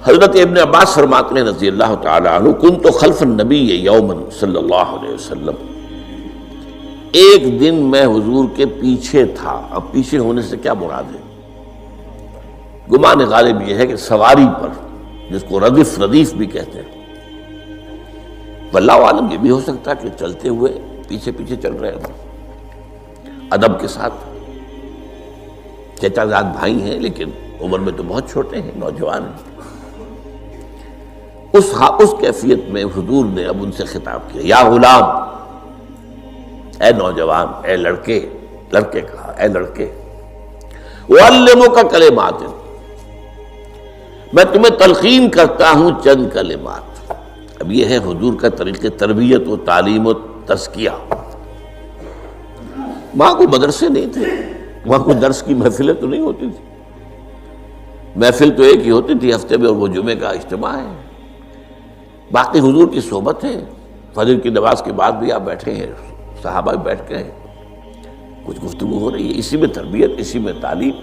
حضرت ابن عباس فرماتے ہیں رضی اللہ تعالی عنہ، کنت خلف النبی یوما صلی اللہ علیہ وسلم، ایک دن میں حضور کے پیچھے تھا۔ اب پیچھے ہونے سے کیا مراد ہے؟ گمان غالب یہ ہے کہ سواری پر، جس کو ردیف بھی کہتے ہیں، واللہ عالم یہ بھی ہو سکتا ہے کہ چلتے ہوئے پیچھے پیچھے چل رہے ہیں، ادب کے ساتھ۔ چچا زاد بھائی ہیں لیکن عمر میں تو بہت چھوٹے ہیں، نوجوان ہیں۔ اس کیفیت میں حضور نے اب ان سے خطاب کیا، یا غلام، اے نوجوان، اے لڑکے کہا، اے لڑکے، اعلمک کلمات، میں تمہیں تلقین کرتا ہوں چند کلمات۔ اب یہ ہے حضور کا طریقہ تربیت و تعلیم و تزکیہ۔ وہاں کوئی مدرسے نہیں تھے، وہاں کوئی درس کی محفلیں تو نہیں ہوتی تھی، محفل تو ایک ہی ہوتی تھی ہفتے میں، اور وہ جمعے کا اجتماع ہے۔ باقی حضور کی صحبت ہے، فجر کی نماز کے بعد بھی آپ بیٹھے ہیں، صحابہ بھی بیٹھ گئے ہیں، کچھ گفتگو ہو رہی ہے، اسی میں تربیت، اسی میں تعلیم،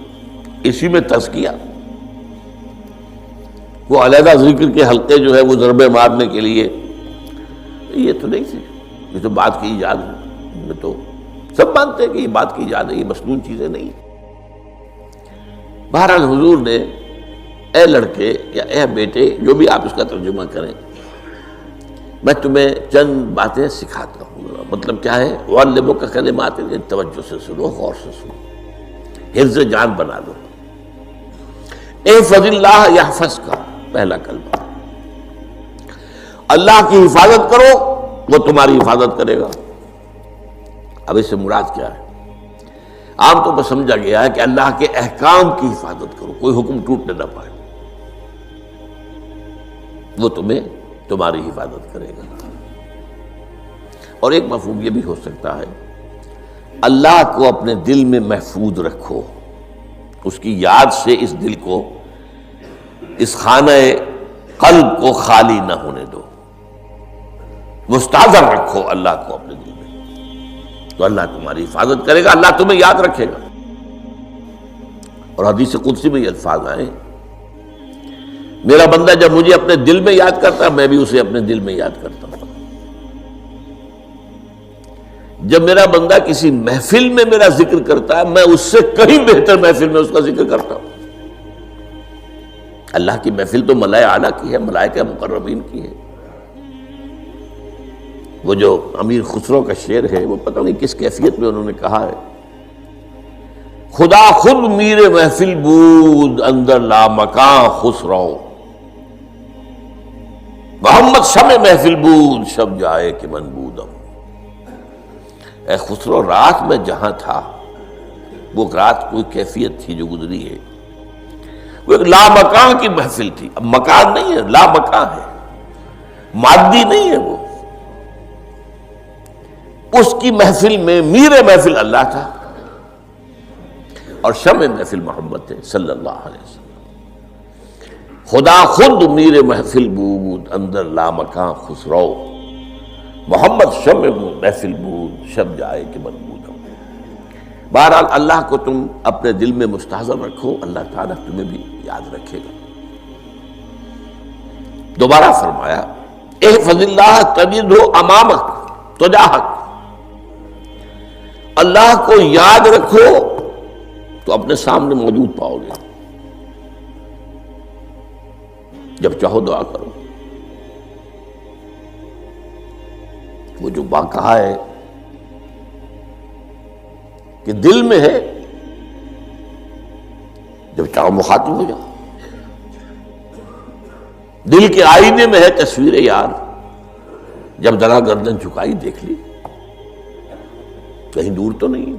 اسی میں تزکیہ۔ وہ علیحدہ ذکر کے حلقے جو ہے وہ ضربے مارنے کے لیے، یہ تو نہیں تھے، یہ تو بات کی ایجاد ہے، میں تو سب مانتے ہیں کہ یہ بات کی ایجاد ہے، یہ مصنوع چیزیں نہیں۔ بہرحال حضور نے اے لڑکے یا اے بیٹے، جو بھی آپ اس کا ترجمہ کریں، میں تمہیں چند باتیں سکھاتا ہوں۔ مطلب کیا ہے؟ وَعَلِّمُكَ کلمات، توجہ سے سنو، غور سے سنو، حفظ جان بنا لو۔ احفظ اللہ یحفظک، پہلا کلمہ، اللہ کی حفاظت کرو وہ تمہاری حفاظت کرے گا۔ اب اس سے مراد کیا ہے؟ عام طور پر سمجھا گیا ہے کہ اللہ کے احکام کی حفاظت کرو، کوئی حکم ٹوٹنے نہ پائے، وہ تمہاری حفاظت کرے گا۔ اور ایک مفہوم یہ بھی ہو سکتا ہے، اللہ کو اپنے دل میں محفوظ رکھو، اس کی یاد سے اس دل کو، اس خانہ قلب کو خالی نہ ہونے دو، مستحضر رکھو اللہ کو اپنے دل میں، تو اللہ تمہاری حفاظت کرے گا، اللہ تمہیں یاد رکھے گا۔ اور حدیث قدسی میں یہ الفاظ آئے، میرا بندہ جب مجھے اپنے دل میں یاد کرتا ہے، میں بھی اسے اپنے دل میں یاد کرتا ہوں۔ جب میرا بندہ کسی محفل میں میرا ذکر کرتا ہے، میں اس سے کہیں بہتر محفل میں اس کا ذکر کرتا ہوں۔ اللہ کی محفل تو ملائے اعلیٰ کی ہے، ملائکہ مقربین کی ہے۔ وہ جو امیر خسرو کا شعر ہے، وہ پتہ نہیں کس کیفیت میں انہوں نے کہا ہے، خدا خود میر محفل بود اندر لامکاں خسرو، محمد شمع محفل بود شب جائے کہ من بودم۔ اے خسرو، رات میں جہاں تھا، وہ رات کوئی کیفیت تھی جو گزری ہے، وہ ایک لامکاں کی محفل تھی۔ اب مکان نہیں ہے، لامکاں ہے، مادی نہیں ہے وہ۔ اس کی محفل میں میر محفل اللہ تھا، اور شمع محفل محمد تھے صلی اللہ علیہ وسلم۔ خدا خود میر محفل بود اندر لامکاں خسرو، محمد شمع محفل بود شب جائے کہ من بودم۔ بہرحال اللہ کو تم اپنے دل میں مستحضر رکھو، اللہ تعالیٰ تمہیں بھی یاد رکھے گا۔ دوبارہ فرمایا، احفظ اللہ تجدہ امامک تجاہک، اللہ کو یاد رکھو تو اپنے سامنے موجود پاؤ گے، جب چاہو دعا کرو۔ وہ جو بات کہا ہے کہ دل میں ہے، جب چاہو مخاطب ہو جاؤ۔ دل کے آئینے میں ہے تصویر یار، جب ذرا گردن جھکائی دیکھ لی، کہیں دور تو نہیں،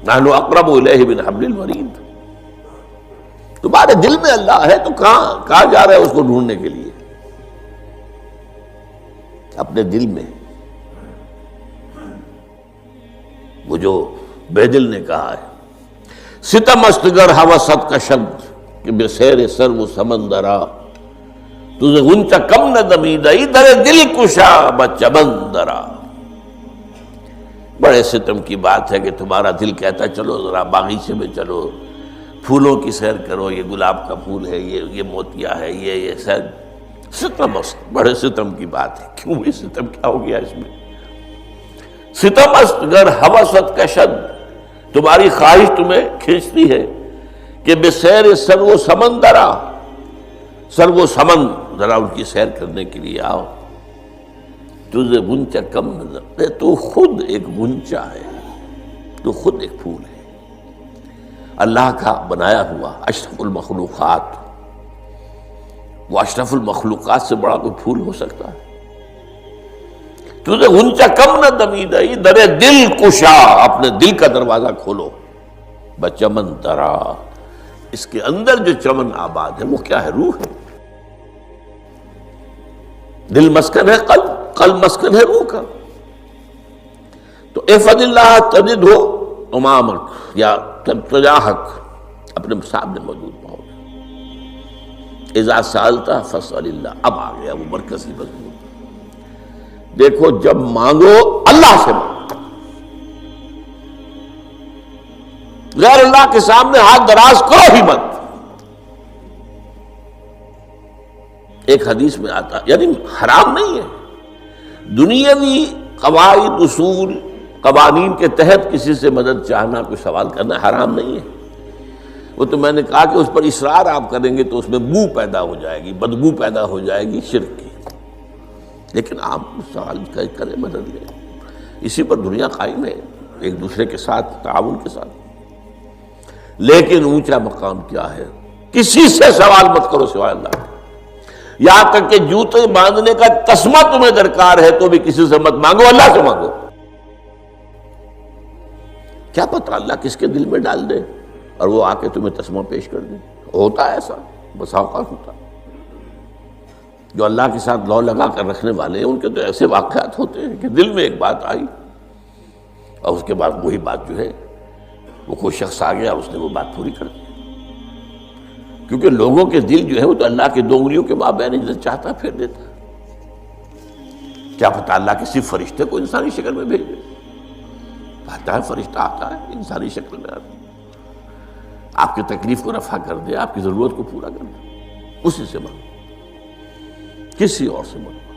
نحن اقرب الیہ من حبل الورید۔ تمہارے دل میں اللہ ہے تو کہاں جا رہے ہیں اس کو ڈھونڈنے کے لیے؟ اپنے دل میں۔ وہ جو بیدل نے کہا ہے، ستم استگر حوست کا شبد کہ بے سیر سر وہ سمندرا، تجھے غنچہ کم نہ دمیدہ در دل کشا بچمندرا۔ بڑے ستم کی بات ہے کہ تمہارا دل کہتا چلو ذرا باغیچے میں چلو، پھولوں کی سیر کرو، یہ گلاب کا پھول ہے، یہ موتیا ہے، یہ سیر، ستم است، بڑے ستم کی بات ہے۔ کیوں یہ ستم، کیا ہو گیا اس میں؟ ستم است گر ہوست کشد، تمہاری خواہش تمہیں کھینچتی ہے کہ بے سیر سر و سمندرا، سر و سمن ذرا ان کی سیر کرنے کے لیے آؤ۔ تجھے غنچہ کم نظر، تو خود ایک غنچہ ہے، تو خود ایک پھول ہے، اللہ کا بنایا ہوا اشرف المخلوقات۔ وہ اشرف المخلوقات سے بڑا کوئی پھول ہو سکتا ہے؟ تجھے غنچہ کم نہ دمیدہی، در دل کشا، اپنے دل کا دروازہ کھولو، بچمن درا، اس کے اندر جو چمن آباد ہے وہ کیا ہے؟ روح ہے۔ دل مسکن ہے قلب، قلب مسکن ہے روح کا۔ تو احفظ اللہ تجد ہو امامک یا تجاہک، اپنے سامنے موجود پاؤ گے۔ اذا سالت فاسأل اللہ، اب آ گیا وہ مرکزی مضمون۔ دیکھو جب مانگو اللہ سے مانگو، غیر اللہ کے سامنے ہاتھ دراز کرو ہی مت۔ ایک حدیث میں آتا، یعنی حرام نہیں ہے، دنیاوی قواعد اصول قوانین کے تحت کسی سے مدد چاہنا، کوئی سوال کرنا حرام نہیں ہے۔ وہ تو میں نے کہا کہ اس پر اصرار آپ کریں گے تو اس میں بو پیدا ہو جائے گی، بدبو پیدا ہو جائے گی شرک کی، لیکن آپ سوال کریں، مدد لیں، اسی پر دنیا قائم ہے، ایک دوسرے کے ساتھ تعاون کے ساتھ۔ لیکن اونچا مقام کیا ہے؟ کسی سے سوال مت کرو سوائے اللہ کے، یہاں تک کہ جوتے باندھنے کا تسمہ تمہیں درکار ہے تو بھی کسی سے مت مانگو، اللہ سے مانگو۔ کیا پتہ اللہ کس کے دل میں ڈال دے اور وہ آ کے تمہیں تسمہ پیش کر دے۔ ہوتا ہے ایسا، بسا اوقات ہوتا ہے۔ جو اللہ کے ساتھ لو لگا کر رکھنے والے ہیں ان کے تو ایسے واقعات ہوتے ہیں کہ دل میں ایک بات آئی اور اس کے بعد وہی بات جو ہے وہ کوئی شخص آ گیا، اس نے وہ بات پوری کر دی۔ کیونکہ لوگوں کے دل جو ہے وہ تو اللہ کے دو انگلیوں کے مابین جسے چاہتا پھیر دیتا۔ کیا پتہ اللہ کسی فرشتے کو انسانی شکل میں بھیج دے، آتا ہے فرشتہ، آتا ہے انسانی شکل میں، آتا ہے آپ کی تکلیف کو رفع کر دے، آپ کی ضرورت کو پورا کر دے۔ اسی سے مانگو، کسی اور سے مانگو۔